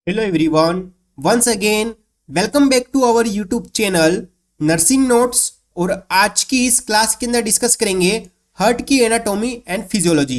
Hello everyone, once again welcome back to our YouTube channel nursing notes. और आज की इस क्लास के अंदर डिस्कस करेंगे हार्ट की एनाटॉमी एंड फिजियोलॉजी।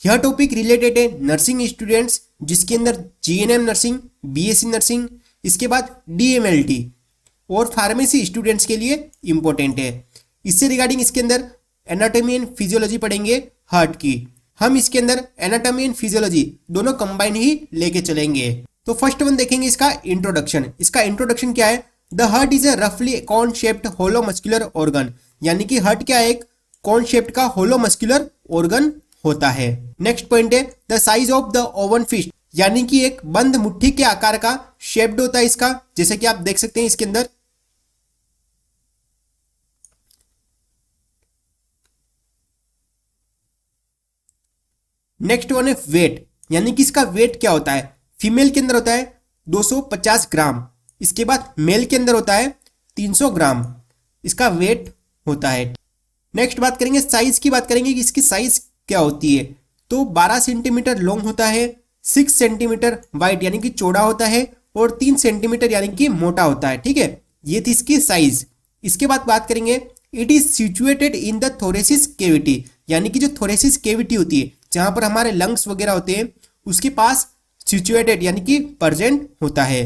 यह टॉपिक रिलेटेड है नर्सिंग स्टूडेंट्स जिसके अंदर जीएनएम नर्सिंग, बीएससी नर्सिंग, इसके बाद डीएमएलटी और फार्मेसी स्टूडेंट्स के लिए इम्पोर्टेंट है। इससे रिगार्डिंग इसके अंदर एनाटॉमी एंड फिजियोलॉजी पढ़ेंगे हार्ट की। हम इसके अंदर एनाटॉमी एंड फिजियोलॉजी दोनों कंबाइन ही लेके चलेंगे। तो फर्स्ट वन देखेंगे इसका इंट्रोडक्शन। इसका इंट्रोडक्शन क्या है? द हार्ट इज अ रफली कॉन शेप्ड होलो मस्कुलर ऑर्गन, यानी कि हार्ट क्या है? एक कॉन शेप्ड का होलो मस्कुलर ऑर्गन होता है। नेक्स्ट पॉइंट है the size of the own fist, यानी कि एक बंद मुट्ठी के आकार का शेप्ड होता है इसका, जैसे कि आप देख सकते हैं इसके अंदर। नेक्स्ट वन है वेट, यानी कि इसका वेट क्या होता है? फीमेल के अंदर होता है 250 ग्राम, इसके बाद मेल के अंदर होता है 300 ग्राम इसका वेट होता है। नेक्स्ट बात करेंगे साइज की, बात करेंगे कि इसकी साइज क्या होती है। तो 12 सेंटीमीटर लॉन्ग होता है, 6 सेंटीमीटर वाइड यानी कि चौड़ा होता है, और 3 सेंटीमीटर यानी कि मोटा होता है। ठीक है, ये थी इसकी साइज। इसके बाद बात करेंगे it is situated in the thoracic cavity, यानी कि जो थोरेसिस केविटी होती है जहां पर हमारे लंग्स वगैरह होते हैं उसके पास सिचुएटेड यानी कि प्रेजेंट होता है।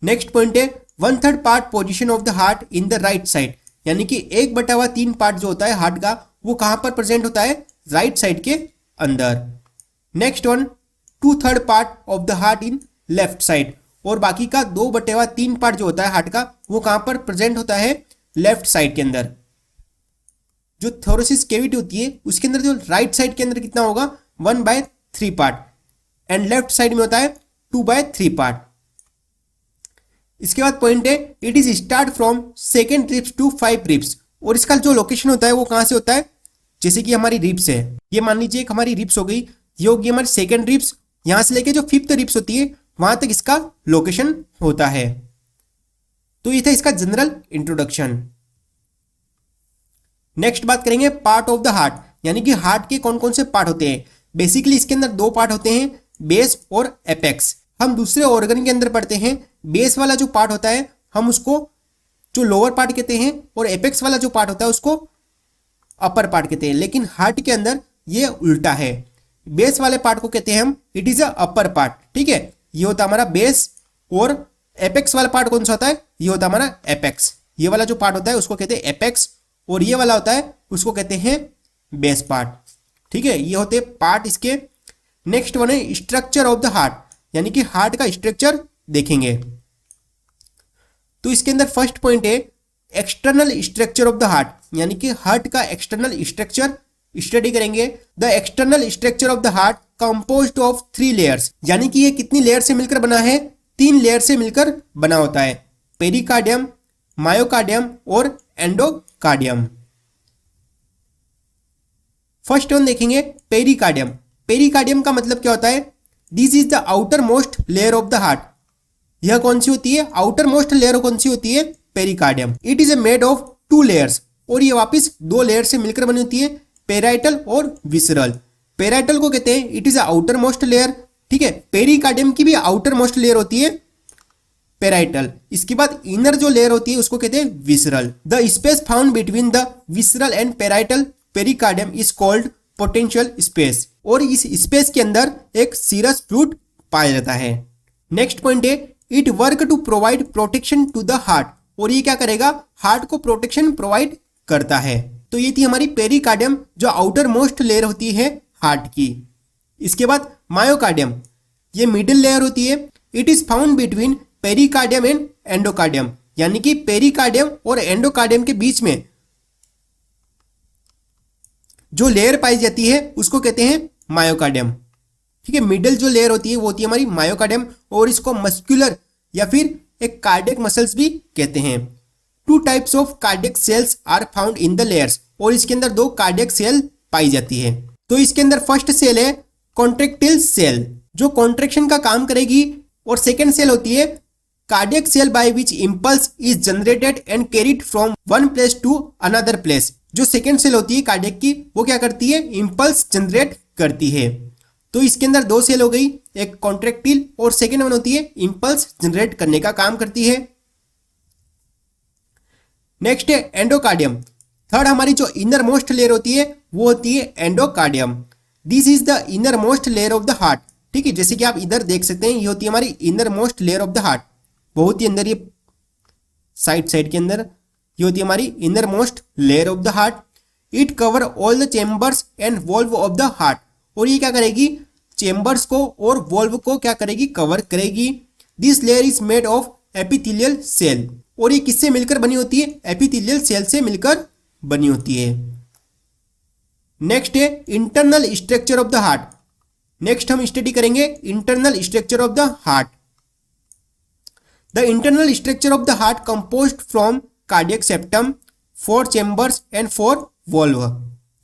नेक्स्ट पॉइंट है 1/3 part position of the heart in the right side, यानी कि 1/3 पार्ट जो होता है हार्ट का वो कहां पर प्रेजेंट होता है? राइट साइड के अंदर। Next one 2/3 part of the heart in left side, और बाकी का 2/3 पार्ट जो होता है हार्ट का वो कहां पर प्रेजेंट होता है? लेफ्ट साइड के अंदर। जो थोरेसिस केविटी होती है उसके अंदर जो राइट साइड के अंदर कितना होगा? 1/3 पार्ट, एंड लेफ्ट साइड में होता है 2/3 पार्ट। इसके बाद पॉइंट है it is start from second ribs to 5 ribs, और इसका जो लोकेशन होता है वो कहां से होता है? जैसे कि हमारी रिब्स है, ये मान लीजिए एक हमारी रिब्स हो गई, ये होगी हमारी सेकेंड रिब्स, यहां से लेके जो 5th रिब्स होती है वहां तक इसका लोकेशन होता है। तो ये था इसका जनरल इंट्रोडक्शन। नेक्स्ट बात करेंगे पार्ट ऑफ द हार्ट, यानी कि हार्ट के कौन कौन से पार्ट होते हैं। बेसिकली इसके अंदर 2 पार्ट होते हैं, बेस और एपेक्स। हम दूसरे ऑर्गन के अंदर पढ़ते हैं, बेस वाला जो पार्ट होता है हम उसको जो लोअर पार्ट कहते हैं, और एपेक्स वाला जो पार्ट होता है उसको अपर पार्ट कहते हैं। लेकिन हार्ट के अंदर ये उल्टा है, बेस वाले पार्ट को कहते हैं हम it is a upper part. ठीक है, ये होता है हमारा बेस, और एपेक्स वाला पार्ट कौन सा होता है? ये होता है हमारा एपेक्स। ये वाला जो पार्ट होता है उसको कहते हैं एपेक्स, और ये वाला होता है उसको कहते हैं बेस पार्ट। ठीक है, ये होते हैं पार्ट इसके। नेक्स्ट वन है स्ट्रक्चर ऑफ द हार्ट, यानी कि हार्ट का स्ट्रक्चर देखेंगे। तो इसके अंदर फर्स्ट पॉइंट है external structure of the heart, यानी कि हार्ट का एक्सटर्नल स्ट्रक्चर स्टडी करेंगे। The external structure of the heart composed of 3 layers, यानी कि ये कितनी लेयर से मिलकर बना है? 3 लेयर से मिलकर बना होता है, पेरिकार्डियम, मायोकार्डियम और एंडोकार्डियम। फर्स्ट वन देखेंगे पेरिकार्डियम। पेरिकार्डियम का मतलब क्या होता है? This is the outer most layer of the heart. यह कौन सी होती है? आउटर मोस्ट लेयर कौन सी होती है? Pericardium. It is made of 2 layers, और ये वापस 2 लेयर से मिलकर बनी होती है, पेराइटल और विसरल। पेराइटल को कहते हैं it is outer most layer. ठीक है, पेरिकार्डियम की भी आउटर मोस्ट लेयर होती है पेराइटल। इसके बाद इनर जो लेयर होती है उसको कहते हैं visceral. The space found between the visceral and parietal pericardium is called potential space, और इस स्पेस के अंदर एक सीरस फ्लूइड पाया जाता है। नेक्स्ट पॉइंट है it work to provide protection to the heart, और ये क्या करेगा? हार्ट को प्रोटेक्शन प्रोवाइड करता है। तो ये थी हमारी पेरिकार्डियम जो आउटर मोस्ट लेयर होती है हार्ट की। इसके बाद मायोकार्डियम, ये मिडिल लेयर होती है। It is found between pericardium and endocardium, यानी कि पेरिकार्डियम और एंडोकार्डियम के बीच में जो लेयर पाई जाती है उसको कहते हैं मायोकार्डियम। ठीक है, मिडिल जो लेयर होती है वो होती है हमारी मायोकार्डियम, और इसको मस्कुलर या फिर एक कार्डियक मसल्स भी कहते हैं। 2 types of cardiac cells are found in the layers, और इसके अंदर 2 कार्डियक सेल पाई जाती है। तो इसके अंदर फर्स्ट सेल है कॉन्ट्रेक्टिल सेल, जो कॉन्ट्रेक्शन का काम करेगी, और सेकेंड सेल होती है cardiac cell by which impulse is generated and carried from one place to another place. जो सेकेंड सेल होती है कार्डियक की वो क्या करती है? इम्पल्स जनरेट करती है। तो इसके अंदर दो सेल हो गई, एक कॉन्ट्रैक्टाइल और सेकेंड वन होती है इंपल्स जनरेट करने का काम करती है। नेक्स्ट है एंडोकार्डियम। थर्ड हमारी जो इनर मोस्ट लेयर होती है वो होती है endocardium. This is the inner most layer of the heart. ठीक है, जैसे कि आप इधर देख सकते हैं, ये होती है हमारी inner most layer of the heart. बहुत ही अंदर, ये साइड के अंदर ये होती है हमारी inner most layer of the heart. It cover all the chambers and valve of the heart. और ये क्या करेगी, चेम्बर्स को और वॉल्व को क्या करेगी, कवर करेगी। This layer is made of epithelial cell. और ये किससे मिलकर बनी होती है, एपिथेलियल सेल से मिलकर बनी होती है। नेक्स्ट है internal structure of the heart. Next हम स्टडी करेंगे internal structure of the heart. The internal structure of the heart composed from cardiac septum, 4 chambers and 4 valve.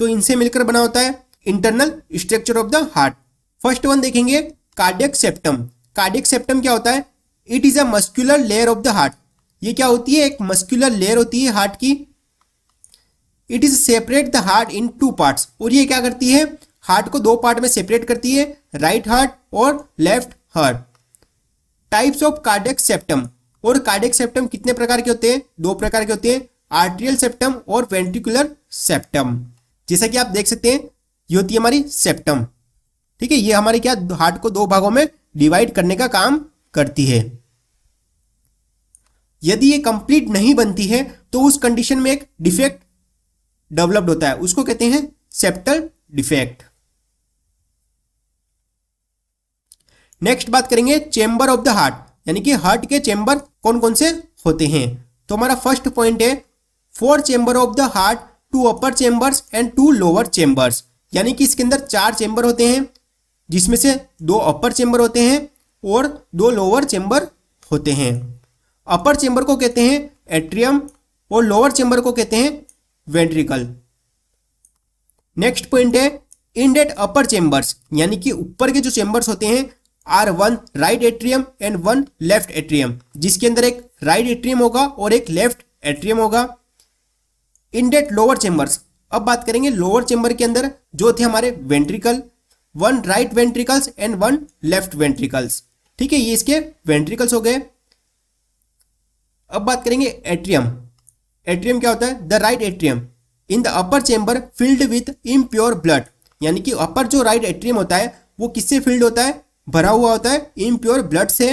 तो इनसे मिलकर बना होता है internal structure of the heart. First one देखेंगे cardiac septum. Cardiac septum क्या होता है, it is a muscular layer of the heart. ये क्या होती है, एक मस्कुलर लेयर होती है हार्ट की। It is separate the heart in 2 parts. और ये क्या करती है, हार्ट को 2 पार्ट में सेपरेट करती है, राइट हार्ट और left heart. Types of cardiac septum. और कार्डियक सेप्टम कितने प्रकार के होते हैं, 2 प्रकार के होते हैं, आर्टेरियल सेप्टम और वेंट्रिकुलर सेप्टम। जैसा कि आप देख सकते हैं, ये होती है हमारी सेप्टम। ठीक है, ये हमारे क्या हार्ट को 2 भागों में डिवाइड करने का काम करती है। यदि ये कंप्लीट नहीं बनती है तो उस कंडीशन में एक डिफेक्ट डेवलप्ड होता है, उसको कहते हैं सेप्टल डिफेक्ट। नेक्स्ट बात करेंगे चेंबर ऑफ द हार्ट, यानी कि हार्ट के चेंबर कौन कौन से होते हैं। तो हमारा फर्स्ट पॉइंट है 4 chamber of the heart, 2 upper chambers and 2 lower chambers. यानी कि इसके अंदर 4 चेंबर होते हैं, जिसमें से 2 अपर चेंबर होते हैं और 2 लोअर चेंबर होते हैं। अपर चेंबर को कहते हैं एट्रियम और लोअर चेंबर को कहते हैं वेंट्रिकल। नेक्स्ट पॉइंट है इन डेट अपर चेंबर्स, यानी कि ऊपर के जो चेंबर्स होते हैं are 1 right atrium and 1 left atrium, जिसके अंदर एक राइट एट्रियम होगा और एक लेफ्ट एट्रियम होगा। इन डेट लोअर चेंबर्स, अब बात करेंगे लोअर चेंबर के अंदर जो थे हमारे ventricle, 1 right ventricles and 1 left ventricles. ठीक है, ये इसके वेंट्रिकल्स हो गए। अब बात करेंगे एट्रियम। एट्रियम क्या होता है, the right atrium in the upper chamber filled with impure blood. यानी कि अपर जो राइट एट्रियम होता है वो किससे फिल्ड होता है, भरा हुआ होता है इम्प्योर ब्लड से।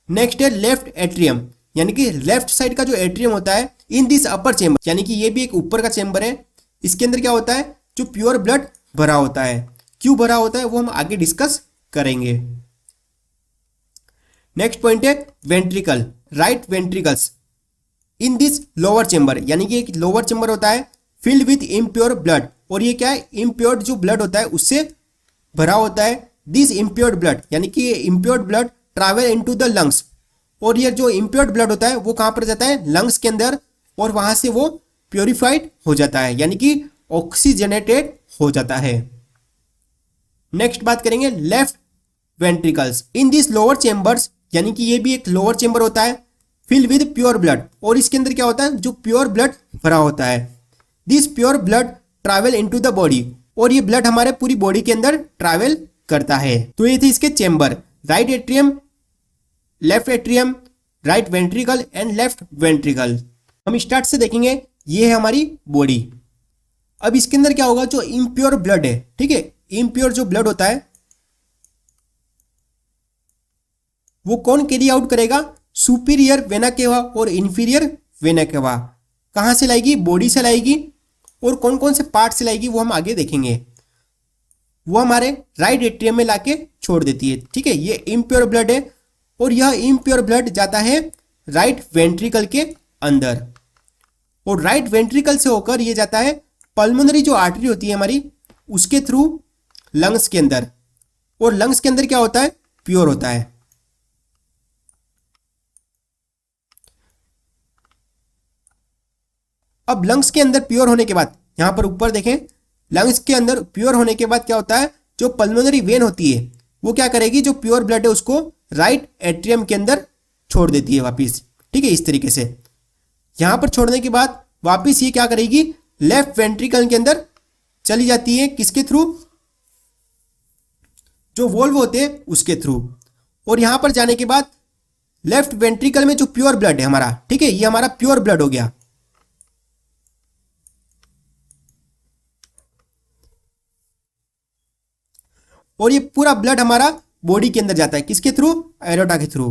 नेक्स्ट है लेफ्ट एट्रियम, यानी कि लेफ्ट साइड का जो एट्रियम होता है इन दिस अपर चेंबर, यानी कि ये भी एक ऊपर का चेंबर है। इसके अंदर क्या होता है, जो प्योर ब्लड भरा होता है। क्यों भरा होता है वो हम आगे डिस्कस करेंगे। नेक्स्ट पॉइंट है ventricle, right ventricles in this lower chamber, यानी कि एक लोअर चेंबर होता है फिल्ड विथ इम्प्योर ब्लड। और ये क्या है, इम्प्योर्ड जो ब्लड होता है उससे भरा होता है। दिस इम्प्योर्ड ब्लड, यानी कि ये impured blood travel into the lungs. और ये जो इम्प्योर्ड ब्लड होता है वो कहां पर जाता है, लंग्स के अंदर, और वहां से वो प्योरीफाइड हो जाता है, यानी कि ऑक्सीजनेटेड हो जाता है। नेक्स्ट बात करेंगे left ventricles in this lower chambers, यानी कि ये भी एक लोअर चेंबर होता है फिल विद प्योर ब्लड। और इसके अंदर क्या होता है, जो प्योर ब्लड भरा होता है। This pure blood travel into the body, और ये ब्लड हमारे पूरी बॉडी के अंदर ट्रैवल करता है। तो ये थे इसके chamber, right atrium, left atrium, right ventricle and left ventricle. हम स्टार्ट से देखेंगे, ये है हमारी बॉडी। अब इसके अंदर क्या होगा, जो इम्प्योर ब्लड है, ठीक है, इम्प्योर जो ब्लड होता है वो कौन कैरी आउट करेगा, सुपीरियर वेना केवा और इंफीरियर वेना केवा। कहां से लाएगी, बॉडी से लाएगी। और कौन कौन से पार्ट से लाएगी वो हम आगे देखेंगे। वो हमारे राइट एट्रियम में लाके छोड़ देती है। ठीक है, ये इम्प्योर ब्लड है और यह इम्प्योर ब्लड जाता है राइट वेंट्रिकल के अंदर, और राइट वेंट्रिकल से होकर ये जाता है पल्मोनरी जो आर्टरी होती है हमारी, उसके थ्रू लंग्स के अंदर। और लंग्स के अंदर क्या होता है, प्योर होता है। अब लंग्स के अंदर प्योर होने के बाद, यहां पर ऊपर देखें, लंग्स के अंदर प्योर होने के बाद क्या होता है, जो पल्मोनरी वेन होती है वो क्या करेगी, जो प्योर ब्लड है उसको राइट एट्रियम के अंदर छोड़ देती है वापिस। ठीक है, इस तरीके से यहां पर छोड़ने के बाद वापिस ये क्या करेगी, लेफ्ट वेंट्रिकल के अंदर चली जाती है। किसके थ्रू, जो वॉल्व होते हैं उसके थ्रू। और यहां पर जाने के बाद लेफ्ट वेंट्रिकल में जो प्योर ब्लड है हमारा, ठीक है, ये हमारा प्योर ब्लड हो गया। और ये पूरा ब्लड हमारा बॉडी के अंदर जाता है, किसके थ्रू? एरोटा के थ्रू।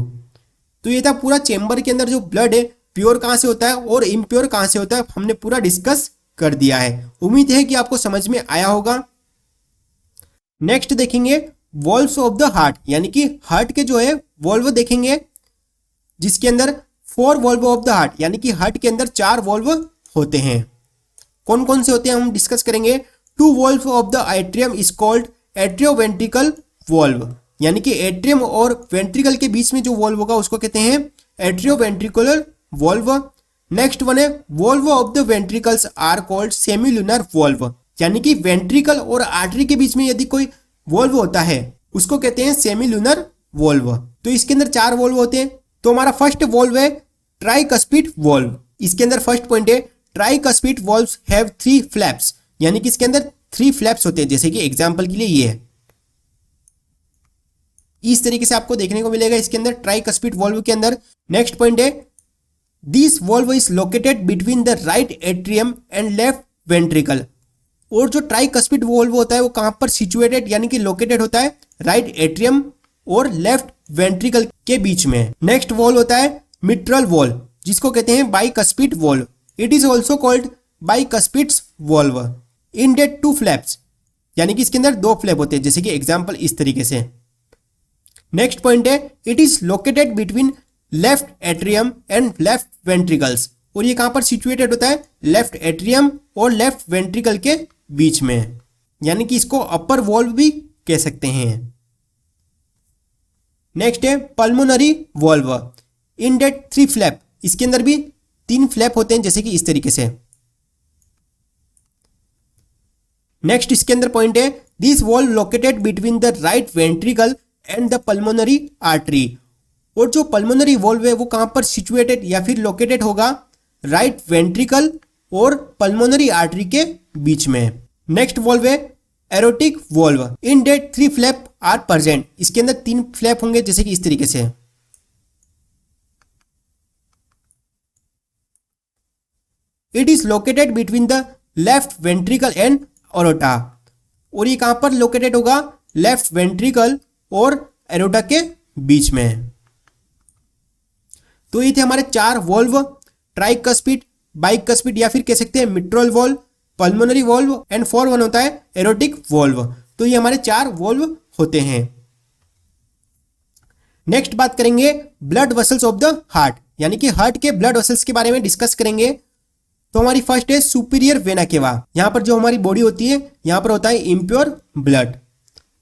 तो ये था पूरा चेंबर के अंदर जो ब्लड है प्योर कहां से होता है और इम्प्योर कहां से होता है, हमने पूरा डिस्कस कर दिया है। उम्मीद है कि आपको समझ में आया होगा। नेक्स्ट देखेंगे वॉल्व्स ऑफ द हार्ट, यानी कि हार्ट के जो है वॉल्व देखेंगे, जिसके अंदर 4 वॉल्व ऑफ द हार्ट, यानी कि हार्ट के अंदर 4 वॉल्व होते हैं। कौन कौन से होते हैं हम डिस्कस करेंगे। 2 valve of the atrium is called atrioventricular valve, यानी कि एट्रियम और वेंट्रिकल के बीच में जो वॉल्व होगा उसको कहते हैं एट्रियोवेंट्रिकुलर वॉल्व। नेक्स्ट वन है valve of the ventricles are called semilunar valve, यानी कि वेंट्रिकल और आर्टरी के बीच में यदि कोई वॉल्व होता है उसको कहते हैं सेमीलुनर वॉल्व। तो इसके अंदर 4 वॉल्व होते हैं। तो हमारा फर्स्ट वॉल्व है ट्राइकस्पिड वॉल्व। इसके अंदर फर्स्ट पॉइंट है ट्राइकस्पिड वॉल्व्स हैव 3 फ्लैप्स, यानी कि इसके अंदर 3 फ्लैप्स होते हैं। जैसे कि एग्जांपल के लिए ये है, इस तरीके से आपको देखने को मिलेगा इसके अंदर ट्राइकस्पिड वॉल्व के अंदर। नेक्स्ट पॉइंट है this valve is located between the right atrium and left ventricle. और जो ट्राइकस्पिड वॉल्व होता है वो कहां पर सिचुएटेड, यानी कि लोकेटेड होता है राइट एट्रियम और लेफ्ट वेंट्रिकल के बीच में। नेक्स्ट वॉल्व होता है मिट्रल वॉल्व, जिसको कहते हैं bicuspid valve. It is also called bicuspids valve in that 2 flaps, यानी कि इसके अंदर 2 फ्लैप होते हैं। जैसे कि एग्जाम्पल इस तरीके से। नेक्स्ट पॉइंट है it is located between left atrium and left ventricles. और ये कहां पर सिचुएटेड होता है? लेफ्ट एट्रियम और लेफ्ट वेंट्रिकल के बीच में, यानी कि इसको अपर वॉल्व भी कह सकते हैं। नेक्स्ट है pulmonary valve in that 3 flap. इसके अंदर भी 3 फ्लैप होते हैं, जैसे कि इस तरीके से। नेक्स्ट इसके अंदर पॉइंट है this valve located between the right ventricle and the pulmonary artery. और जो पल्मोनरी वॉल्व है वो कहां पर सिचुएटेड या फिर लोकेटेड होगा? राइट वेंट्रिकल और पल्मोनरी आर्टरी के बीच में। नेक्स्ट वॉल्व है aortic valve in that 3 flap are present. इसके अंदर 3 फ्लैप होंगे, जैसे कि इस तरीके से। It is located between the left ventricle and aorta. और ये कहां पर लोकेटेड होगा? लेफ्ट वेंट्रिकल और एरोटा के बीच में। तो ये थे हमारे 4 वॉल्व, ट्राइकस्पिड, बाइकस्पिड या फिर कह सकते हैं mitral valve, pulmonary valve and 4 one होता है एरोटिक वॉल्व। तो ये हमारे 4 वॉल्व होते हैं। नेक्स्ट बात करेंगे blood vessels of the heart, यानी कि हार्ट के ब्लड वेसल्स के बारे में डिस्कस करेंगे। तो हमारी फर्स्ट है सुपीरियर वेना केवा। यहां पर जो हमारी बॉडी होती है यहां पर होता है इम्प्योर ब्लड।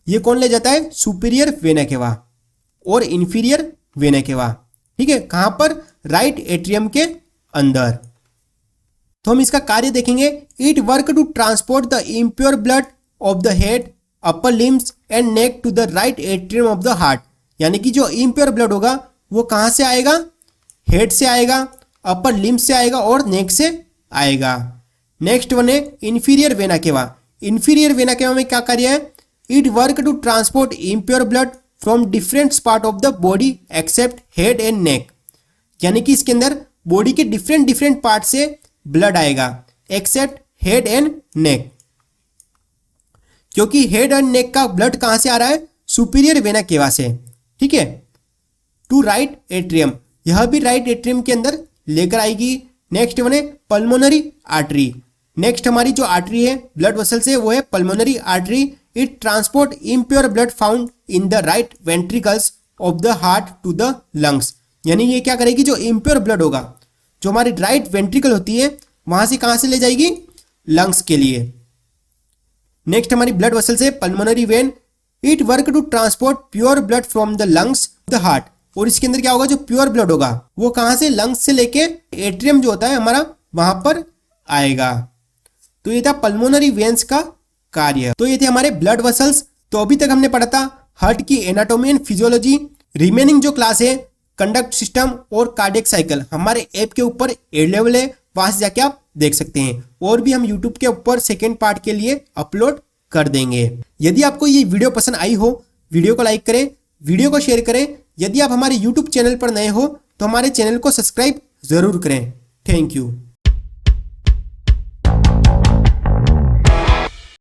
ये कौन ले जाता है? सुपीरियर वेना केवा और इंफीरियर वेना केवा। ठीक है, कहां पर? राइट एट्रियम के अंदर। तो हम इसका कार्य देखेंगे। It work to transport the impure blood of the head, upper limbs and neck to the right atrium of the heart. यानी कि जो इम्प्योर ब्लड होगा वो कहां से आएगा? हेड से आएगा, अपर लिम्स से आएगा और नेक से आएगा। नेक्स्ट वन है inferior vena cava. Inferior vena cava में क्या कार्य है? It work to transport impure blood from different part of the body except head and neck. यानी कि इसके अंदर बॉडी के डिफरेंट पार्ट से ब्लड आएगा एक्सेप्ट हेड एंड नेक, क्योंकि हेड एंड नेक का ब्लड कहां से आ रहा है? सुपीरियर वेना केवा से। ठीक है, टू राइट एट्रियम, यह भी राइट एट्रियम के अंदर लेकर आएगी। नेक्स्ट वन है पल्मोनरी आर्टरी। नेक्स्ट हमारी जो आर्टरी है ब्लड वेसल से वो है pulmonary artery. It transport impure blood found in the right ventricles of the heart to the lungs. यानी ये क्या करेगी? जो इम्प्योर ब्लड होगा, जो हमारी राइट वेंट्रिकल होती है वहां से कहां से ले जाएगी? लंग्स के लिए। नेक्स्ट हमारी ब्लड वेसल से pulmonary vein. It work to transport pure blood from the lungs the heart. और इसके अंदर क्या होगा? जो प्योर ब्लड होगा वो कहां से? लंग्स से लेके एट्रियम जो होता है हमारा वहां पर आएगा। तो ये था पल्मोनरी वेन्स का कार्य। तो ये थे हमारे ब्लड वेसल्स। तो अभी तक हमने पढ़ा था हार्ट की एनाटॉमी एंड फिजियोलॉजी। रिमेनिंग जो क्लास है कंडक्ट सिस्टम और कार्डियक साइकिल हमारे ऐप के ऊपर अवेलेबल है, वहां से जाके आप देख सकते हैं। और भी हम यूट्यूब के ऊपर सेकेंड पार्ट के लिए अपलोड कर देंगे। यदि आपको ये वीडियो पसंद आई हो वीडियो को लाइक करें, वीडियो को शेयर करें। यदि आप हमारे यूट्यूब चैनल पर नए हो तो हमारे चैनल को सब्सक्राइब जरूर करें। Thank you.